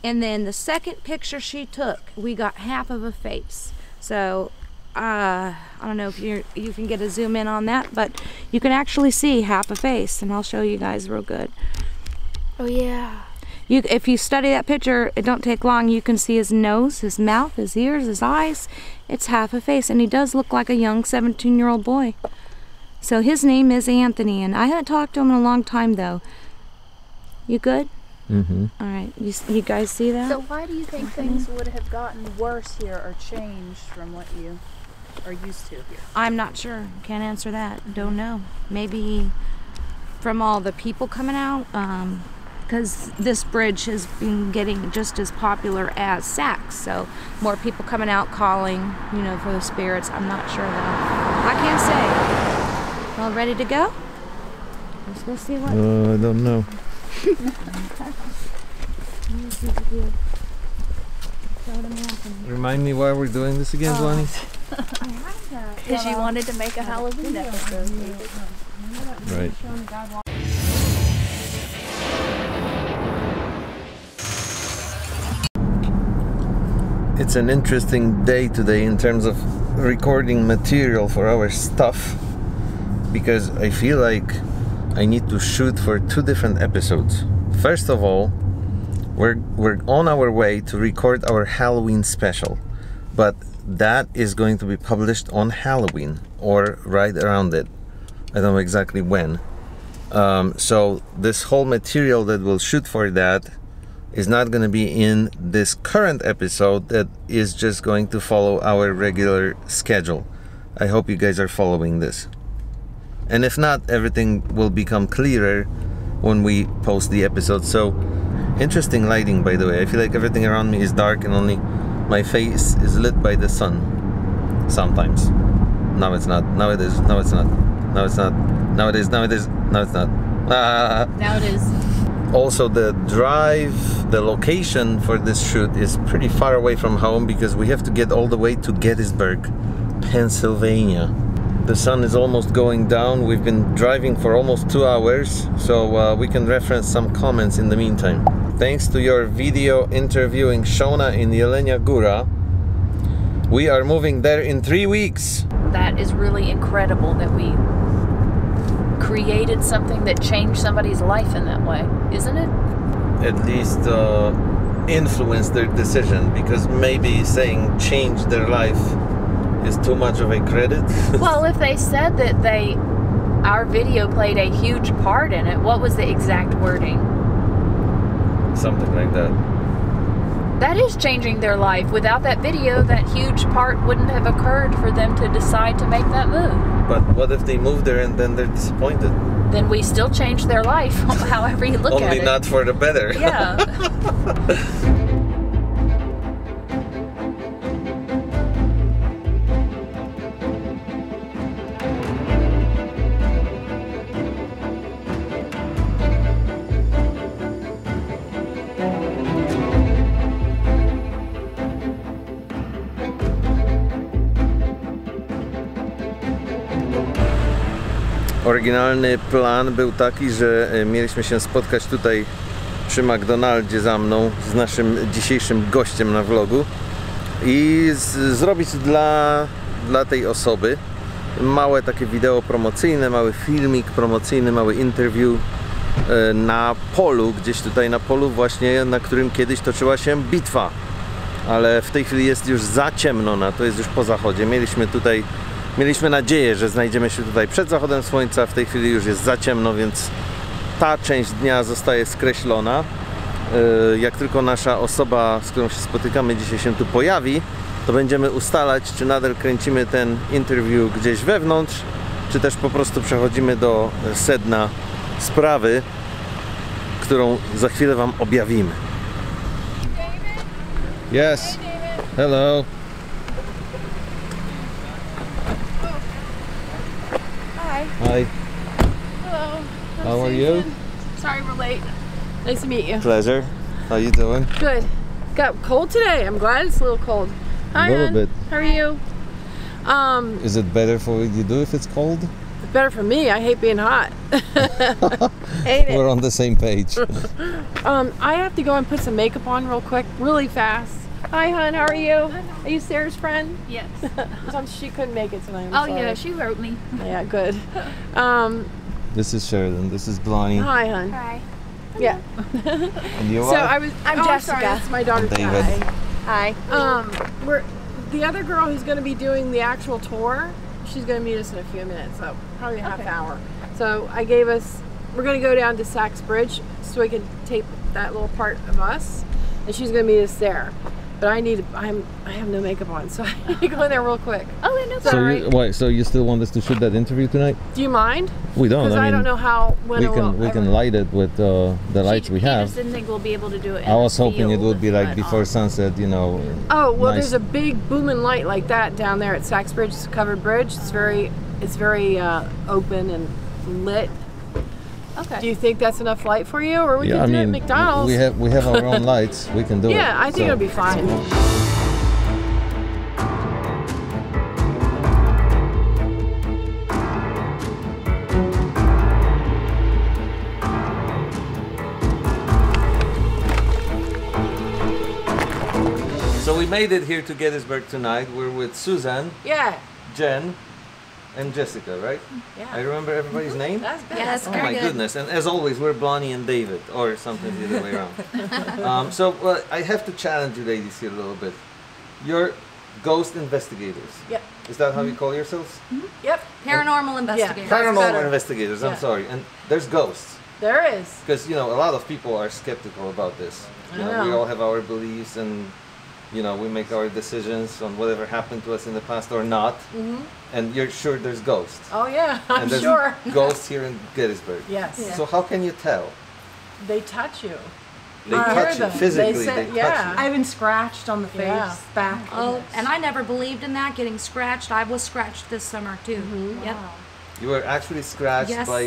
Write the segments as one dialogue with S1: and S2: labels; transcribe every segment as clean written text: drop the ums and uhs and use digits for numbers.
S1: And then the second picture she took, we got half of a face. So I don't know if you can get a zoom in on that, but you can actually see half a face, and I'll show you guys real good.
S2: Oh yeah.
S1: If you study that picture, it don't take long. You can see his nose, his mouth, his ears, his eyes. It's half a face, and he does look like a young 17-year-old boy. So his name is Anthony, and I haven't talked to him in a long time though. You good?
S3: Mm-hmm.
S1: All right. You guys see that?
S2: So why do you think things would have gotten worse here or changed from what you are used to here?
S1: I'm not sure. Can't answer that. Don't know. Maybe from all the people coming out. Because this bridge has been getting just as popular as Saks, so more people coming out calling, you know, for the spirits. I'm not sure though. I can't say. All ready to go? Let's go see what.
S3: I don't know. Remind me why we're doing this again, Lonnie?
S2: Because you wanted to make a Halloween episode.
S3: Right. It's an interesting day today in terms of recording material for our stuff, because I feel like I need to shoot for 2 different episodes. First of all, we're on our way to record our Halloween special, but that is going to be published on Halloween or right around it. I don't know exactly when. So this whole material that we'll shoot for that is not going to be in this current episode that is just going to follow our regular schedule. I hope you guys are following this. And if not, everything will become clearer when we post the episode. So, interesting lighting, by the way. I feel like everything around me is dark and only my face is lit by the sun. Sometimes. Now it's not. Now it is. Now it's not. Now it's not. Now it is. Now it is. Now it's not.
S2: Now it is.
S3: Also, the drive, the location for this shoot is pretty far away from home because we have to get all the way to Gettysburg, Pennsylvania. The sun is almost going down. We've been driving for almost 2 hours, so we can reference some comments in the meantime. Thanks to your video interviewing Shona in Jelenia Góra, we are moving there in 3 weeks.
S2: That is really incredible that we created something that changed somebody's life in that way, isn't it?
S3: At least influence their decision, because maybe saying change their life is too much of a credit.
S2: Well, if they said that our video played a huge part in it, what was the exact wording?
S3: Something like that.
S2: That is changing their life. Without that video, that huge part wouldn't have occurred for them to decide to make that move.
S3: But what if they move there and then they're disappointed?
S2: Then we still changed their life, however you look at it.
S3: Only not for the better.
S2: Yeah.
S3: Oryginalny plan był taki, że mieliśmy się spotkać tutaj przy McDonaldzie za mną z naszym dzisiejszym gościem na vlogu i zrobić dla tej osoby małe takie wideo promocyjne, mały filmik promocyjny, mały interview na polu, gdzieś tutaj na polu właśnie, na którym kiedyś toczyła się bitwa, ale w tej chwili jest już za ciemno na to, jest już po zachodzie. Mieliśmy nadzieję, że znajdziemy się tutaj przed zachodem słońca. W tej chwili już jest za ciemno, więc ta część dnia zostaje skreślona. Jak tylko nasza osoba, z którą się spotykamy dzisiaj, się tu pojawi, to będziemy ustalać, czy nadal kręcimy ten interview gdzieś wewnątrz, czy też po prostu przechodzimy do sedna sprawy, którą za chwilę wam objawimy. Yes. Hello. Hi.
S4: Hello.
S3: How are you?
S4: Sorry we're late. Nice to meet you.
S3: Pleasure. How you doing?
S4: Good. Got cold today. I'm glad it's a little cold. Hi,
S3: A little
S4: hon.
S3: bit.
S4: How are you?
S3: Is it better for what you do if it's cold?
S4: It's better for me. I hate being hot. Hate it.
S3: We're on the same page.
S4: I have to go and put some makeup on real quick, really fast. Hi, hon. How are you? Are you Sarah's friend?
S2: Yes.
S4: She couldn't make it tonight. I'm
S2: Oh
S4: sorry.
S2: yeah, she wrote me.
S4: Yeah, good.
S3: This is Sheridan. This is Blondie.
S4: Hi, hon.
S2: Hi.
S4: Yeah.
S3: And you
S4: So
S3: are?
S4: I'm Jessica. Sorry, that's my daughter.
S3: David.
S4: Hi. We're the other girl who's going to be doing the actual tour. She's going to meet us in a few minutes, so probably a half hour. So we're going to go down to Sachs Bridge so we can tape that little part of us, and she's going to meet us there. But I have no makeup on, so I need to go in there real quick.
S2: Oh, no problem.
S3: So you still want us to shoot that interview tonight?
S4: Do you mind?
S3: We don't.
S4: Because I don't know when
S3: we can light it with the lights we
S2: He
S3: have.
S2: just didn't think we'll be able to do it.
S3: I was hoping it would be like before sunset, you know.
S4: Oh well,
S3: nice.
S4: there's a big booming light like that down there at Sachs Bridge. It's a covered bridge. It's very open and lit.
S2: Okay.
S4: Do you think that's enough light for you, or we can do it at McDonald's?
S3: We have our own lights. We can do it.
S4: Yeah, I think it'll be fine.
S3: So we made it here to Gettysburg tonight. We're with Suzanne,
S4: Yeah.
S3: Jen, and Jessica, right?
S4: Yeah.
S3: I remember everybody's name.
S4: That's good.
S1: Yes,
S3: Oh
S1: very
S3: my
S1: good.
S3: goodness! And as always, we're Blondie and David, or sometimes the other way around. So I have to challenge you, ladies, here a little bit. You're ghost investigators.
S4: Yep.
S3: Is that how you call yourselves?
S4: Yep.
S1: Paranormal investigators.
S4: That's
S3: Paranormal
S4: better.
S3: investigators. I'm
S4: Yeah.
S3: sorry. And there's ghosts,
S4: There is.
S3: because you know a lot of people are skeptical about this. You
S4: I
S3: know, we
S4: know.
S3: all have our beliefs, and you know we make our decisions on whatever happened to us in the past or not. And you're sure there's ghosts.
S4: Oh yeah, I'm
S3: And there's
S4: sure.
S3: ghosts here in Gettysburg.
S4: Yes.
S3: So how can you tell?
S4: They touch you.
S3: They
S4: I
S3: touch
S4: heard
S3: you
S4: them.
S3: physically.
S4: They said-
S3: touch
S4: yeah.
S3: you.
S5: I've been scratched on the face,
S4: Yeah.
S5: back.
S1: Oh, and I never believed in that, getting scratched. I was scratched this summer too. Yep.
S3: You were actually scratched
S1: Yes.
S3: by,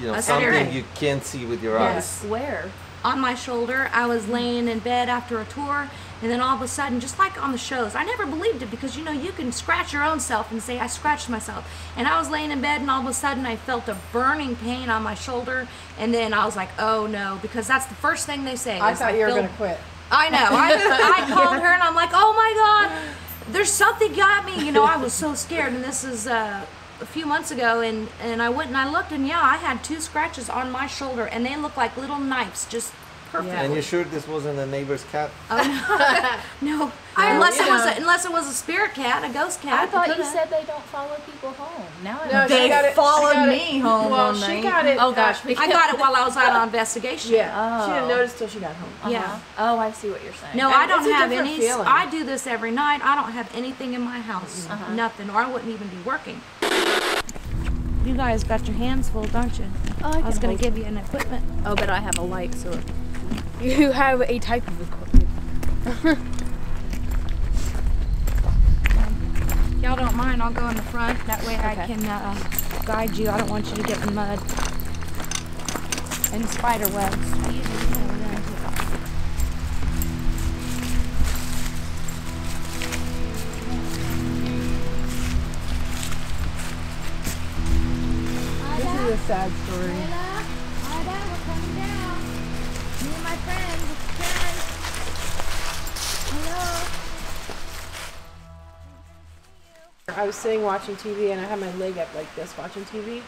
S3: you know,
S1: A
S3: something
S1: spirit.
S3: you can't see with your
S1: Yes.
S3: eyes.
S2: Where?
S1: On my shoulder, I was laying in bed after a tour, and then all of a sudden, just like on the shows, I never believed it because you know you can scratch your own self and say I scratched myself. And I was laying in bed, and all of a sudden I felt a burning pain on my shoulder, and then I was like, oh no, because that's the first thing they say.
S4: I
S1: is
S4: thought you were
S1: feel-
S4: gonna quit.
S1: I know. I called her and I'm like, oh my God, there's something got me. You know, I was so scared. And this is a few months ago, and I went and I looked, and yeah, I had 2 scratches on my shoulder, and they looked like little knives, just perfect.
S3: And you're sure this wasn't a neighbor's cat?
S1: No,
S4: you know.
S1: unless it was a spirit cat, a ghost cat.
S2: I thought you
S1: Coulda.
S2: said they don't follow people home. Now I
S4: No,
S2: know.
S4: she
S5: They
S4: got it-
S5: followed
S4: she got
S5: me
S4: it-
S5: home
S4: Well,
S5: one
S4: she
S5: night.
S4: got it.
S2: Oh gosh.
S1: I got it while I was out on investigation.
S4: Yeah. She didn't notice till she got home.
S1: Yeah.
S2: Oh, I see what you're saying.
S1: No,
S4: And
S1: I don't
S4: it's a
S1: have
S4: different
S1: any.
S4: feeling.
S1: I do this every night. I don't have anything in my house. Nothing, or I wouldn't even be working. You guys got your hands full, don't you?
S2: Oh,
S1: I was
S2: can
S1: going
S2: hold
S1: to give you an equipment.
S2: Oh, but I have a light, so you have a type of equipment.
S1: Y'all don't mind, I'll go in the front. That way I
S2: Okay.
S1: can guide you. I don't want you to get in mud and spider webs.
S4: This is a sad story.
S1: We're coming down. Me and my friends, it's Jen. Hello.
S4: I was sitting watching TV and I had my leg up like this watching TV.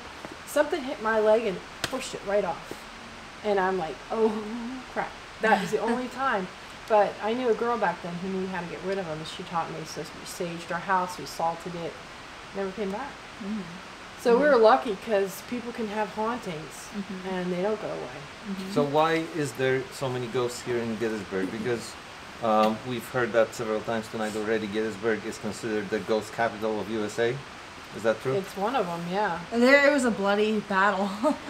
S4: Something hit my leg and pushed it right off. And I'm like, oh crap. That was the only time. But I knew a girl back then who knew how to get rid of them. She taught me. So we saged our house, we salted it, never came back. So we were lucky because people can have hauntings and they don't go away.
S3: So why is there so many ghosts here in Gettysburg? Because we've heard that several times tonight already. Gettysburg is considered the ghost capital of USA. Is that true?
S4: It's one of them, yeah.
S5: There was a bloody battle.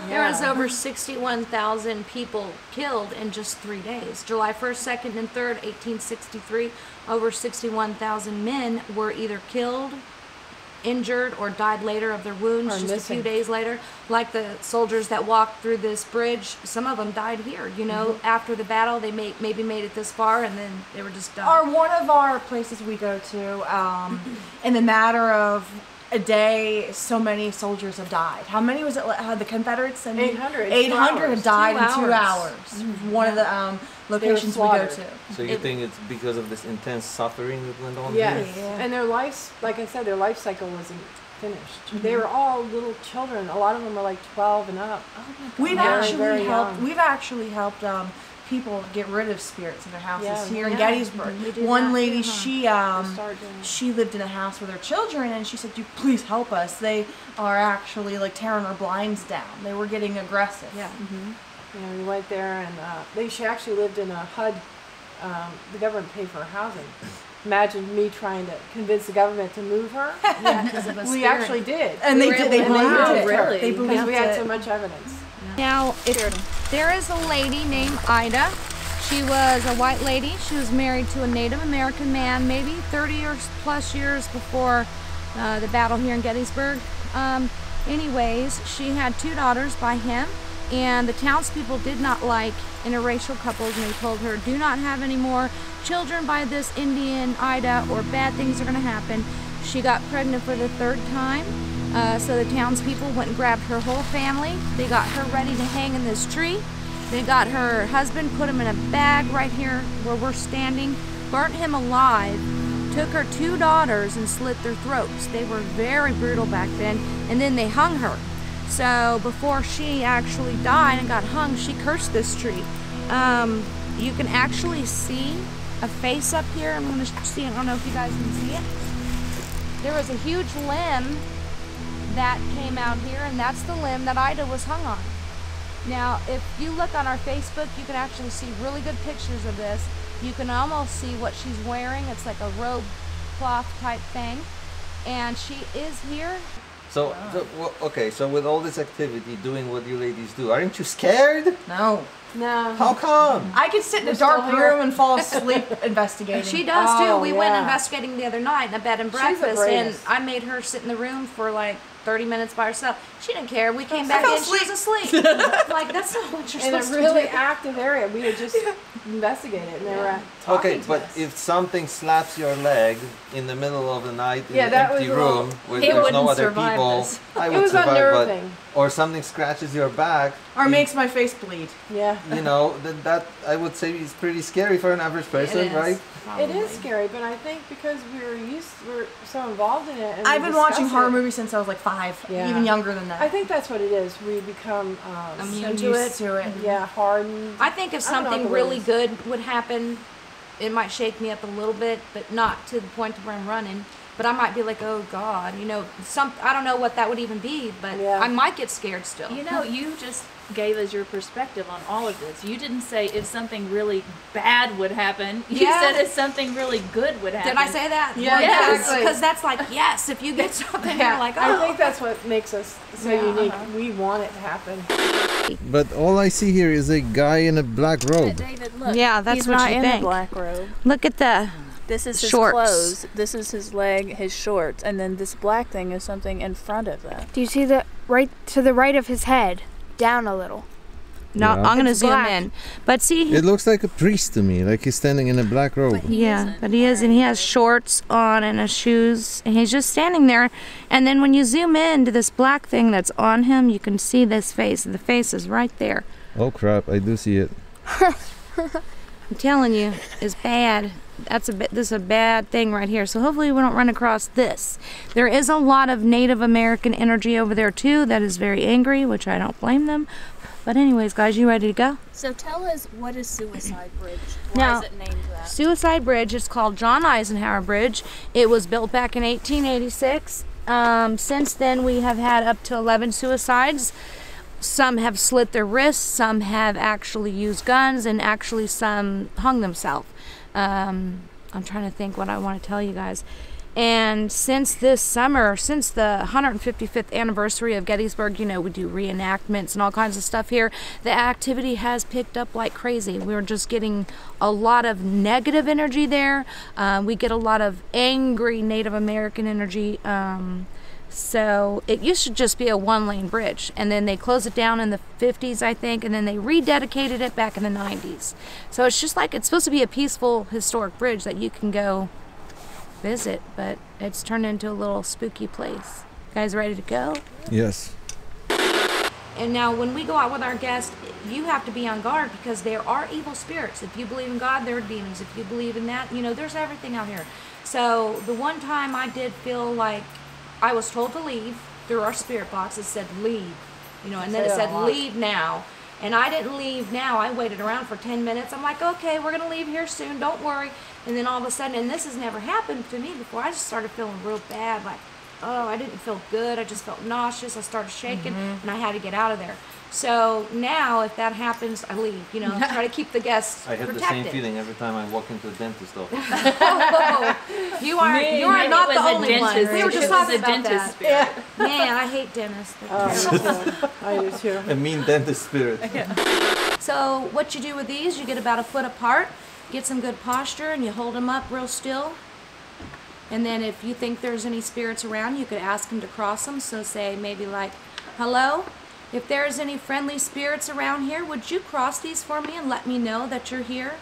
S1: There was
S4: Yeah.
S1: over 61,000 people killed in just 3 days. July 1st, 2nd, and 3rd, 1863, over 61,000 men were either killed, injured, or died later of their wounds
S4: Or
S1: just a
S4: missing.
S1: few days later. Like the soldiers that walked through this bridge, some of them died here. You know, after the battle, they maybe made it this far, and then they were just done.
S5: Or one of our places we go to, in the matter of a day so many soldiers have died. How many was it? Had the Confederates and
S4: 800.
S5: 800 had died in 2
S1: 2
S5: hours. One of the locations we go to.
S3: So you think it's because of this intense suffering that went on
S4: Yes,
S3: here?
S4: and their lives, like I said, their life cycle wasn't finished. They were all little children. A lot of them were like 12 and up.
S5: We've
S4: Very,
S5: actually
S4: very
S5: helped.
S4: young.
S5: We've actually helped people get rid of spirits in their houses
S4: Yeah,
S5: here in
S1: yeah.
S5: Gettysburg.
S1: We do
S5: One
S1: that
S5: lady,
S1: too, huh?
S5: she lived in a house with her children, and she said, "Do please help us. They are actually like tearing our blinds down. They were getting aggressive."
S1: Yeah.
S4: Yeah, we went there, and she actually lived in a HUD. The government paid for her housing. Imagine me trying to convince the government to move her.
S1: Yeah, because of a
S4: We
S1: spirit.
S4: actually did.
S5: And they
S1: were
S5: did.
S1: able
S5: They
S1: to
S4: And they
S5: believed
S4: moved
S5: it.
S4: her.
S2: Really?
S5: They
S4: Because
S5: believed
S4: we had
S5: it.
S4: so much evidence.
S1: Now, there is a lady named Ida. She was a white lady. She was married to a Native American man, maybe 30 or plus years before the battle here in Gettysburg. Anyways, she had 2 daughters by him, and the townspeople did not like interracial couples, and they told her, do not have any more children by this Indian Ida, or bad things are going to happen. She got pregnant for the 3rd time. So the townspeople went and grabbed her whole family. They got her ready to hang in this tree. They got her husband, put him in a bag right here where we're standing, burnt him alive, took her 2 daughters and slit their throats. They were very brutal back then, and then they hung her. So before she actually died and got hung, she cursed this tree. You can actually see a face up here. I'm going to see it. I don't know if you guys can see it. There was a huge limb that came out here, and that's the limb that Ida was hung on. Now, if you look on our Facebook, you can actually see really good pictures of this. You can almost see what she's wearing. It's like a robe cloth type thing. And she is here.
S3: So, okay, so with all this activity, doing what you ladies do, aren't you scared?
S5: No.
S4: No.
S3: How come?
S5: I could sit in a
S4: We're
S5: dark
S4: still here.
S5: room and fall asleep investigating.
S1: She does too.
S4: Oh,
S1: We went
S4: yeah.
S1: investigating the other night in a bed and
S4: She's the
S1: breakfast, and
S4: bravest.
S1: I made her sit in the room for like 30 minutes by herself. She didn't care. We came back
S5: fell
S1: in, she was asleep. Like, that's not what you're
S4: In a
S1: supposed
S4: really
S1: to do.
S4: active area. We had just investigated, and they were talking
S3: Okay,
S4: to
S3: but
S4: us.
S3: if something slaps your leg in the middle of the night in
S4: Yeah,
S3: an
S4: that
S3: empty
S4: was a little-
S3: room where
S2: He
S3: there's no
S2: wouldn't
S3: other
S2: survive
S3: people,
S2: this.
S3: I
S4: It
S3: would
S4: was
S3: survive, but
S4: unnerving.
S3: or something scratches your back,
S5: Or makes my face bleed.
S4: Yeah.
S3: you know, that I would say is pretty scary for an average person,
S1: is.
S3: right?
S4: It is scary, but I think because we're so involved in it. And
S5: I've
S4: we
S5: been watching
S4: discuss
S5: horror
S4: it,
S5: movies since I was like 5,
S4: Yeah.
S5: even younger than that.
S4: I think that's what it is. We become
S1: Immune
S5: so
S1: to
S5: used
S1: it.
S5: to it.
S4: yeah, hardened.
S1: I think if
S4: I don't know
S1: something
S4: what the
S1: really
S4: word
S1: good would happen, it might shake me up a little bit, but not to the point where I'm running. But I might be like, oh God, you know, I don't know what that would even be, but
S4: Yeah.
S1: I might get scared still.
S2: You know, you just gave us your perspective on all of this. You didn't say if something really bad would happen. You
S1: Yeah.
S2: said if something really good would happen.
S1: Did I say that?
S4: Yeah,
S2: Yes.
S4: exactly.
S1: Because that's like, yes, if you get something,
S4: Yeah,
S1: you're like, oh.
S4: I think that's what makes us so
S1: Yeah,
S4: unique. We want it to happen.
S3: But all I see here is a guy in a black robe.
S2: David, look.
S1: Yeah, that's
S2: he's
S1: what
S2: not
S1: you
S2: in
S1: think.
S2: a black robe.
S1: Look at the
S2: This is his
S1: Shorts.
S2: clothes. This is his leg, his shorts, and then this black thing is something in front of that.
S6: Do you see the right to the right of his head? Down a little.
S1: No,
S3: Yeah.
S1: I'm gonna
S6: It's
S1: zoom
S6: black.
S1: in. But see,
S3: It looks like a priest to me, like he's standing in a black robe.
S1: yeah, but he is, and he has shorts on and his shoes, and he's just standing there. And then when you zoom in to this black thing that's on him, you can see this face. The face is right there.
S3: Oh crap, I do see it.
S1: I'm telling you, it's bad. This is a bad thing right here. So hopefully we don't run across this. There is a lot of Native American energy over there too that is very angry, which I don't blame them. But anyways, guys, you ready to go?
S2: So tell us, what is Suicide Bridge?
S1: Now-
S2: Why is it named that?
S1: Suicide Bridge is called John Eisenhower Bridge. It was built back in 1886. Since then, we have had up to 11 suicides. Some have slit their wrists, some have actually used guns, and actually some hung themselves. I'm trying to think what I want to tell you guys. And since this summer, since the 155th anniversary of Gettysburg, you know, we do reenactments and all kinds of stuff here. The activity has picked up like crazy. We're just getting a lot of negative energy there. We get a lot of angry Native American energy. So it used to just be a one-lane bridge, and then they closed it down in the 50s, I think, and then they rededicated it back in the 90s. So it's just like, it's supposed to be a peaceful, historic bridge that you can go visit, but it's turned into a little spooky place. Guys ready to go?
S3: Yes.
S1: And now when we go out with our guests, you have to be on guard because there are evil spirits. If you believe in God, there are demons. If you believe in that, you know, there's everything out here. So the one time I did feel like I was told to leave through our spirit box, it said leave, you know, and then it said leave now. And I didn't leave now. I waited around for 10 minutes. I'm like, okay, we're going to leave here soon. Don't worry. And then all of a sudden, and this has never happened to me before, I just started feeling real bad. Like, oh, I didn't feel good. I just felt nauseous. I started shaking, and I had to get out of there. So now, if that happens, I leave. You know, try to keep the guests
S3: I had
S1: protected.
S3: the same feeling every time I walk into a dentist office.
S1: Oh, you are not the only one. We were just talking about that.
S2: Spirit.
S1: Man, I hate dentists.
S4: I do too.
S3: A mean dentist spirit.
S1: So what you do with these, you get about a foot apart, get some good posture, and you hold them up real still. And then if you think there's any spirits around, you could ask them to cross them. So say maybe like, hello, if there's any friendly spirits around here, would you cross these for me and let me know that you're here?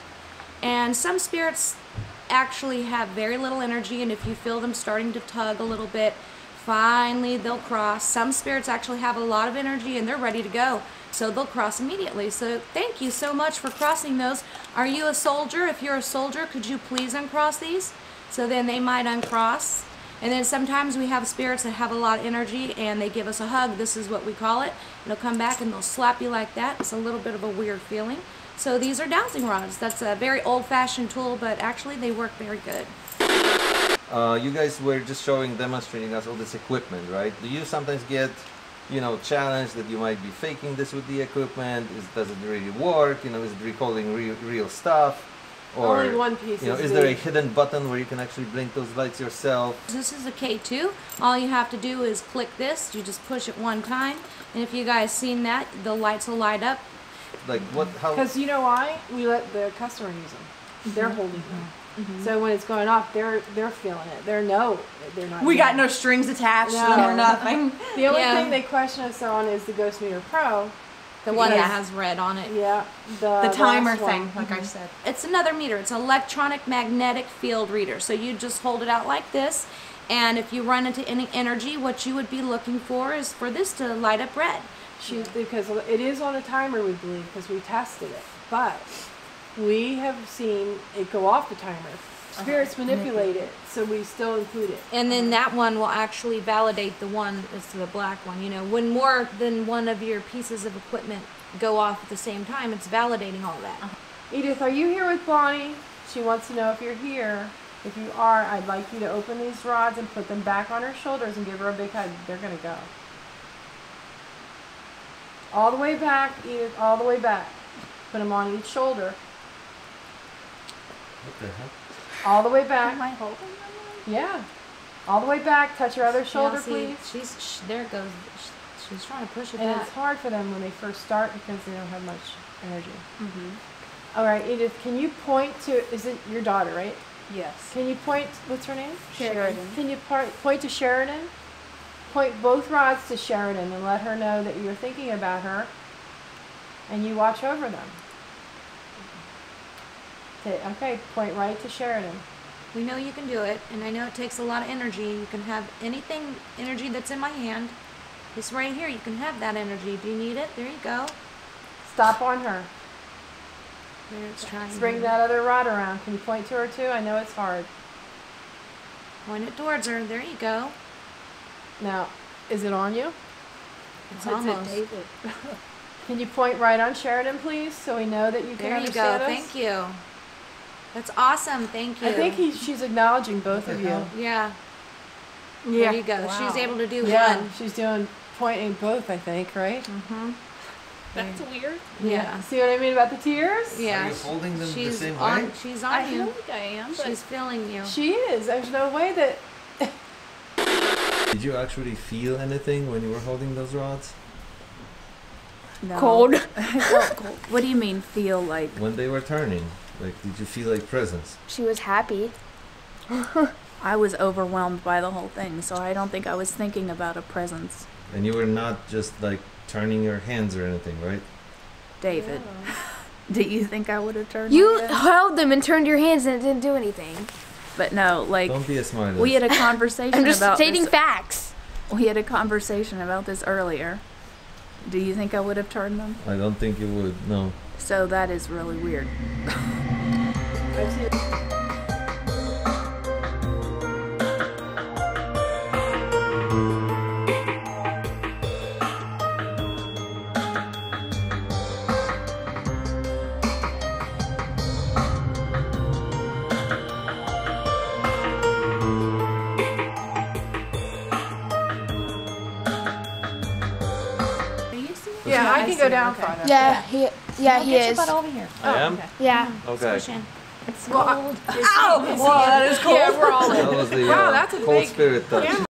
S1: And some spirits actually have very little energy, and if you feel them starting to tug a little bit, finally they'll cross. Some spirits actually have a lot of energy and they're ready to go, so they'll cross immediately. So thank you so much for crossing those. Are you a soldier? If you're a soldier, could you please uncross these? So then they might uncross. And then sometimes we have spirits that have a lot of energy and they give us a hug. This is what we call it. They'll come back and they'll slap you like that. It's a little bit of a weird feeling. So these are dowsing rods. That's a very old-fashioned tool, but actually they work very good.
S3: You guys were just demonstrating us all this equipment, right? Do you sometimes get, you know, challenged that you might be faking this with the equipment? Does it really work? You know, is it recalling real stuff? Or,
S4: only one piece.
S3: You know, is there a hidden button where you can actually blink those lights yourself?
S1: This is a K2. All you have to do is click this. You just push it one time, and if you guys seen that, the lights will light up.
S3: Like what? How?
S4: Because you know why? We let the customer use them. They're holding them. So when it's going off, they're feeling it. They're not.
S5: We got no strings attached to them or nothing.
S4: The only thing they question us on is the Ghost Meter Pro.
S1: The one that has red on it.
S4: Yeah.
S5: The timer thing, like I said.
S1: It's another meter. It's an electronic magnetic field reader. So you just hold it out like this, and if you run into any energy, what you would be looking for is for this to light up red.
S4: Because it is on a timer, we believe, because we tested it. But we have seen it go off the timer. Spirits manipulate it, so we still include it.
S1: And then that one will actually validate the one, it's the black one. You know, when more than one of your pieces of equipment go off at the same time, it's validating all that.
S4: Edith, are you here with Bonnie? She wants to know if you're here. If you are, I'd like you to open these rods and put them back on her shoulders and give her a big hug. They're going to go. All the way back, Edith, all the way back. Put them on each shoulder.
S3: What the heck?
S4: All the way back.
S2: Am I holding them?
S4: Yeah. All the way back. Touch your other shoulder,
S1: Yeah, see,
S4: please.
S1: there it goes. She's trying to push it
S4: And
S1: back.
S4: it's hard for them when they first start because they don't have much energy. All right, Edith, can you point to, is it your daughter, right?
S2: Yes.
S4: Can you point, what's her name?
S2: Sheridan.
S4: Can you point to Sheridan? Point both rods to Sheridan and let her know that you're thinking about her and you watch over them. Okay, point right to Sheridan.
S1: We know you can do it, and I know it takes a lot of energy. You can have energy that's in my hand. This right here, you can have that energy. Do you need it? There you go.
S4: Stop on her.
S1: There it's trying.
S4: Bring that other rod around. Can you point to her too? I know it's hard.
S1: Point it towards her. There you go.
S4: Now, is it on you?
S1: It's almost.
S2: David.
S4: Can you point right on Sheridan, please, so we know that you can
S1: There you
S4: understand
S1: go.
S4: us?
S1: Thank you. That's awesome. Thank you.
S4: I think she's acknowledging both of you.
S1: Yeah. There you go.
S2: Wow.
S1: She's able to do
S4: Yeah,
S1: one.
S4: she's pointing both, I think, right?
S2: That's weird.
S1: Yeah.
S4: See what I mean about the tears?
S1: Yeah.
S3: Are you holding them the
S1: She's
S3: same
S1: on.
S3: way?
S1: She's
S2: I
S1: on
S2: feel
S1: you.
S2: like I am, but
S1: She's feeling you.
S4: She is. There's no way that...
S3: Did you actually feel anything when you were holding those rods?
S2: no.
S6: Cold.
S2: Cold. What do you mean feel like?
S3: When they were turning? Like, did you feel like presence?
S6: She was happy.
S2: I was overwhelmed by the whole thing, so I don't think I was thinking about a presence.
S3: And you were not just like turning your hands or anything, right?
S2: David, do you think I would have turned
S6: You
S2: my head?
S6: held them and turned your hands and it didn't do anything.
S2: But no, like
S3: Don't be a smart.
S2: we had a conversation
S6: I'm just
S2: about
S6: stating
S2: this.
S6: facts.
S2: We had a conversation about this earlier. Do you think I would have turned them?
S3: I don't think you would. No.
S2: So that is really weird.
S4: I've seen Yeah, I can go down farther.
S6: Yeah, he is.
S1: over here.
S3: I am.
S4: Okay.
S6: Yeah.
S3: Okay.
S1: It's
S4: Well,
S1: cold.
S4: Ow! Well, that is cool. Yeah, we're all in.
S3: That was the
S4: Wow, that's a
S3: cold
S4: big
S3: spirit touch.
S4: camera.